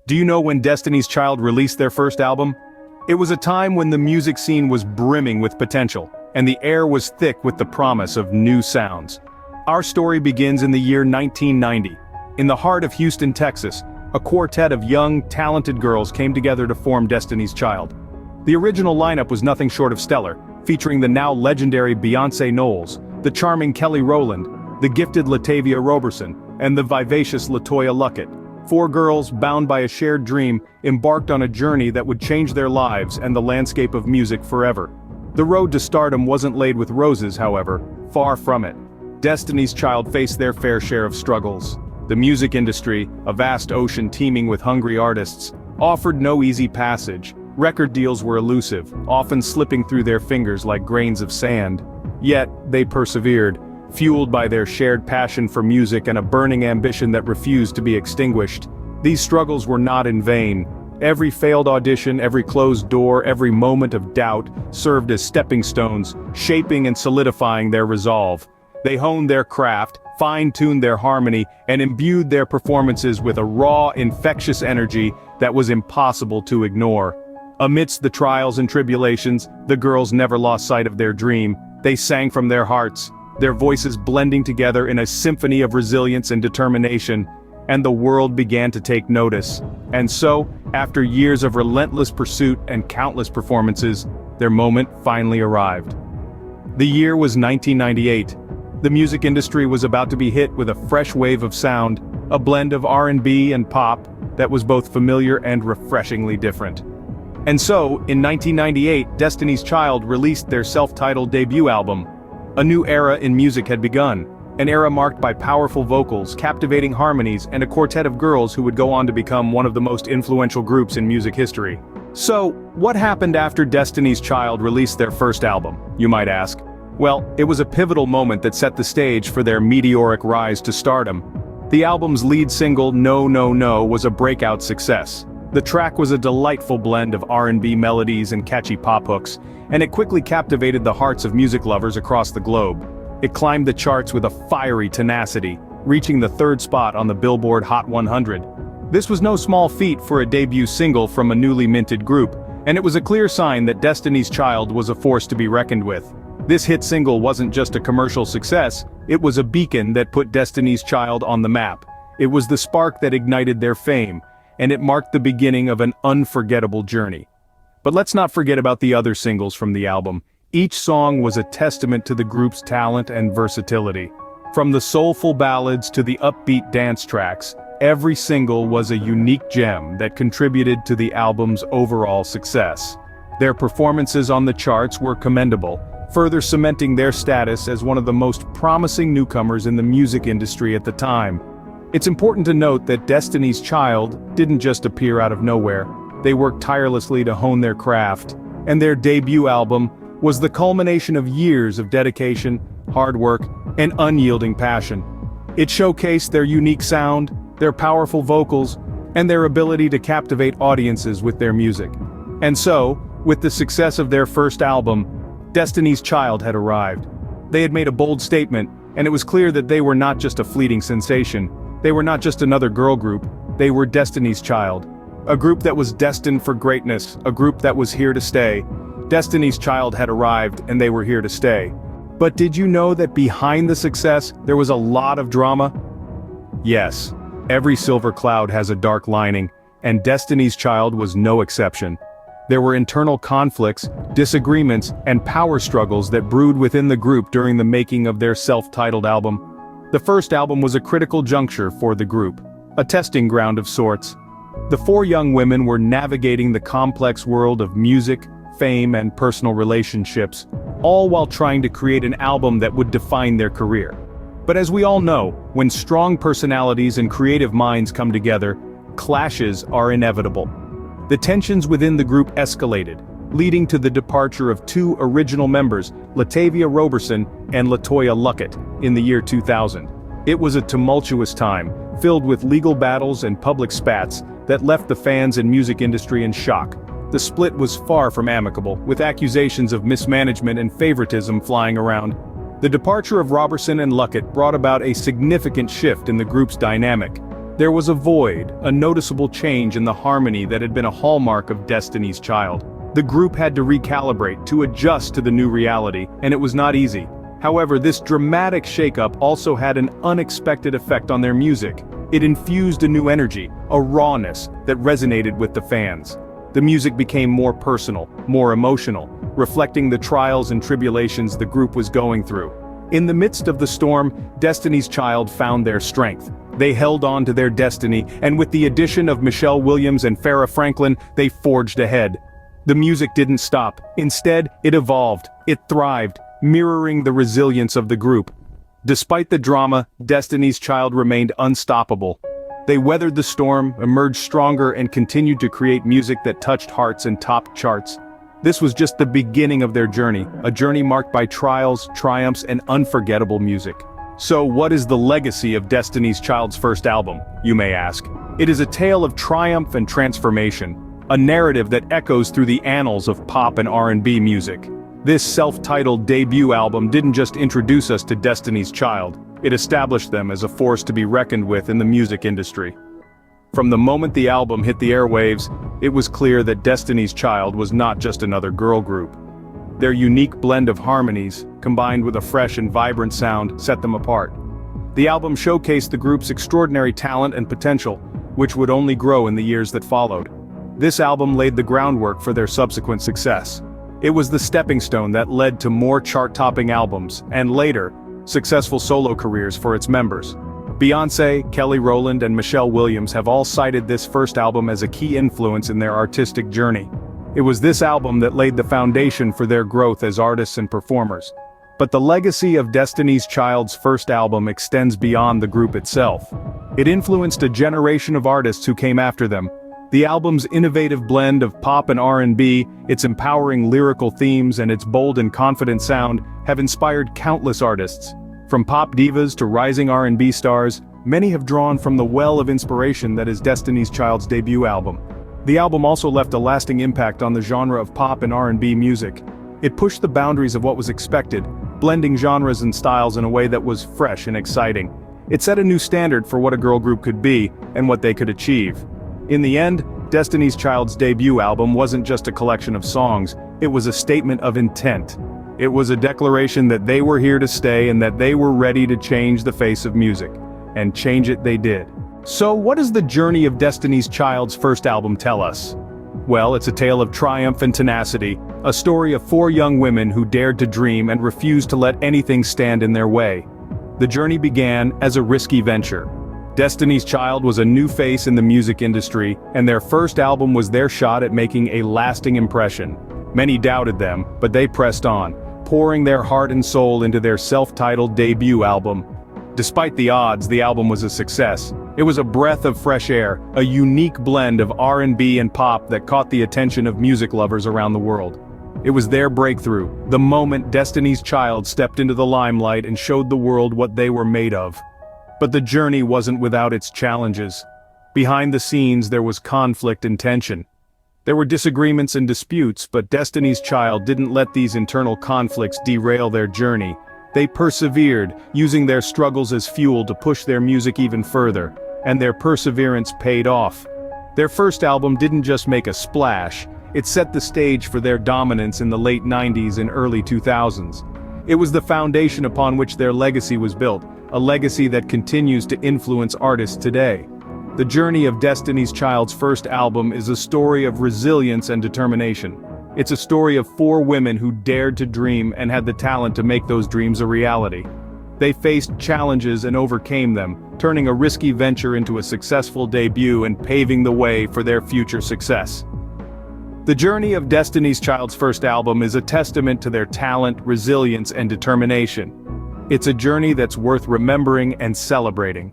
Do you know when Destiny's Child released their first album? It was a time when the music scene was brimming with potential, and the air was thick with the promise of new sounds. Our story begins in the year 1990. In the heart of Houston, Texas, a quartet of young, talented girls came together to form Destiny's Child. The original lineup was nothing short of stellar, featuring the now legendary Beyonce Knowles, the charming Kelly Rowland, the gifted Latavia Roberson, and the vivacious LaToya Luckett. Four girls, bound by a shared dream, embarked on a journey that would change their lives and the landscape of music forever. The road to stardom wasn't laid with roses, however, far from it. Destiny's Child faced their fair share of struggles. The music industry, a vast ocean teeming with hungry artists, offered no easy passage. Record deals were elusive, often slipping through their fingers like grains of sand. Yet, they persevered, fueled by their shared passion for music and a burning ambition that refused to be extinguished. These struggles were not in vain. Every failed audition, every closed door, every moment of doubt served as stepping stones, shaping and solidifying their resolve. They honed their craft, fine-tuned their harmony, and imbued their performances with a raw, infectious energy that was impossible to ignore. Amidst the trials and tribulations, the girls never lost sight of their dream. They sang from their hearts, their voices blending together in a symphony of resilience and determination, and the world began to take notice. And so, after years of relentless pursuit and countless performances, their moment finally arrived. The year was 1998. The music industry was about to be hit with a fresh wave of sound, a blend of R&B and pop that was both familiar and refreshingly different. And so, in 1998, Destiny's Child released their self-titled debut album. A new era in music had begun, an era marked by powerful vocals, captivating harmonies, and a quartet of girls who would go on to become one of the most influential groups in music history. So, what happened after Destiny's Child released their first album, you might ask? Well, it was a pivotal moment that set the stage for their meteoric rise to stardom. The album's lead single, No No No, was a breakout success. The track was a delightful blend of R&B melodies and catchy pop hooks, and it quickly captivated the hearts of music lovers across the globe. It climbed the charts with a fiery tenacity, reaching the third spot on the Billboard Hot 100. This was no small feat for a debut single from a newly minted group, and it was a clear sign that Destiny's Child was a force to be reckoned with. This hit single wasn't just a commercial success, it was a beacon that put Destiny's Child on the map. It was the spark that ignited their fame, and it marked the beginning of an unforgettable journey. But let's not forget about the other singles from the album. Each song was a testament to the group's talent and versatility. From the soulful ballads to the upbeat dance tracks, every single was a unique gem that contributed to the album's overall success. Their performances on the charts were commendable, further cementing their status as one of the most promising newcomers in the music industry at the time. It's important to note that Destiny's Child didn't just appear out of nowhere. They worked tirelessly to hone their craft, and their debut album was the culmination of years of dedication, hard work, and unyielding passion. It showcased their unique sound, their powerful vocals, and their ability to captivate audiences with their music. And so, with the success of their first album, Destiny's Child had arrived. They had made a bold statement, and it was clear that they were not just a fleeting sensation. They were not just another girl group, they were Destiny's Child. A group that was destined for greatness, a group that was here to stay. Destiny's Child had arrived, and they were here to stay. But did you know that behind the success, there was a lot of drama? Yes, every silver cloud has a dark lining, and Destiny's Child was no exception. There were internal conflicts, disagreements, and power struggles that brewed within the group during the making of their self-titled album. The first album was a critical juncture for the group, a testing ground of sorts. The four young women were navigating the complex world of music, fame, and personal relationships, all while trying to create an album that would define their career. But as we all know, when strong personalities and creative minds come together, clashes are inevitable. The tensions within the group escalated, leading to the departure of two original members, Latavia Roberson and LaToya Luckett, in the year 2000. It was a tumultuous time, filled with legal battles and public spats, that left the fans and music industry in shock. The split was far from amicable, with accusations of mismanagement and favoritism flying around. The departure of Roberson and Luckett brought about a significant shift in the group's dynamic. There was a void, a noticeable change in the harmony that had been a hallmark of Destiny's Child. The group had to recalibrate, to adjust to the new reality, and it was not easy. However, this dramatic shakeup also had an unexpected effect on their music. It infused a new energy, a rawness, that resonated with the fans. The music became more personal, more emotional, reflecting the trials and tribulations the group was going through. In the midst of the storm, Destiny's Child found their strength. They held on to their destiny, and with the addition of Michelle Williams and Farrah Franklin, they forged ahead. The music didn't stop. Instead, it evolved, it thrived, mirroring the resilience of the group. Despite the drama, Destiny's Child remained unstoppable. They weathered the storm, emerged stronger, and continued to create music that touched hearts and topped charts. This was just the beginning of their journey, a journey marked by trials, triumphs, and unforgettable music. So what is the legacy of Destiny's Child's first album, you may ask? It is a tale of triumph and transformation, a narrative that echoes through the annals of pop and R&B music. This self-titled debut album didn't just introduce us to Destiny's Child, it established them as a force to be reckoned with in the music industry. From the moment the album hit the airwaves, it was clear that Destiny's Child was not just another girl group. Their unique blend of harmonies, combined with a fresh and vibrant sound, set them apart. The album showcased the group's extraordinary talent and potential, which would only grow in the years that followed. This album laid the groundwork for their subsequent success. It was the stepping stone that led to more chart-topping albums, and later, successful solo careers for its members. Beyoncé, Kelly Rowland, and Michelle Williams have all cited this first album as a key influence in their artistic journey. It was this album that laid the foundation for their growth as artists and performers. But the legacy of Destiny's Child's first album extends beyond the group itself. It influenced a generation of artists who came after them. The album's innovative blend of pop and R&B, its empowering lyrical themes, and its bold and confident sound have inspired countless artists. From pop divas to rising R&B stars, many have drawn from the well of inspiration that is Destiny's Child's debut album. The album also left a lasting impact on the genre of pop and R&B music. It pushed the boundaries of what was expected, blending genres and styles in a way that was fresh and exciting. It set a new standard for what a girl group could be, and what they could achieve. In the end, Destiny's Child's debut album wasn't just a collection of songs, it was a statement of intent. It was a declaration that they were here to stay and that they were ready to change the face of music. And change it they did. So what does the journey of Destiny's Child's first album tell us? Well, it's a tale of triumph and tenacity, a story of 4 young women who dared to dream and refused to let anything stand in their way. The journey began as a risky venture. Destiny's Child was a new face in the music industry, and their first album was their shot at making a lasting impression. Many doubted them, but they pressed on, pouring their heart and soul into their self-titled debut album. Despite the odds, the album was a success. It was a breath of fresh air, a unique blend of R&B and pop that caught the attention of music lovers around the world. It was their breakthrough, the moment Destiny's Child stepped into the limelight and showed the world what they were made of. But the journey wasn't without its challenges. Behind the scenes there was conflict and tension. There were disagreements and disputes, but Destiny's Child didn't let these internal conflicts derail their journey. They persevered, using their struggles as fuel to push their music even further, and their perseverance paid off. Their first album didn't just make a splash, it set the stage for their dominance in the late 90s and early 2000s. It was the foundation upon which their legacy was built, a legacy that continues to influence artists today. The journey of Destiny's Child's first album is a story of resilience and determination. It's a story of 4 women who dared to dream and had the talent to make those dreams a reality. They faced challenges and overcame them, turning a risky venture into a successful debut and paving the way for their future success. The journey of Destiny's Child's first album is a testament to their talent, resilience, and determination. It's a journey that's worth remembering and celebrating.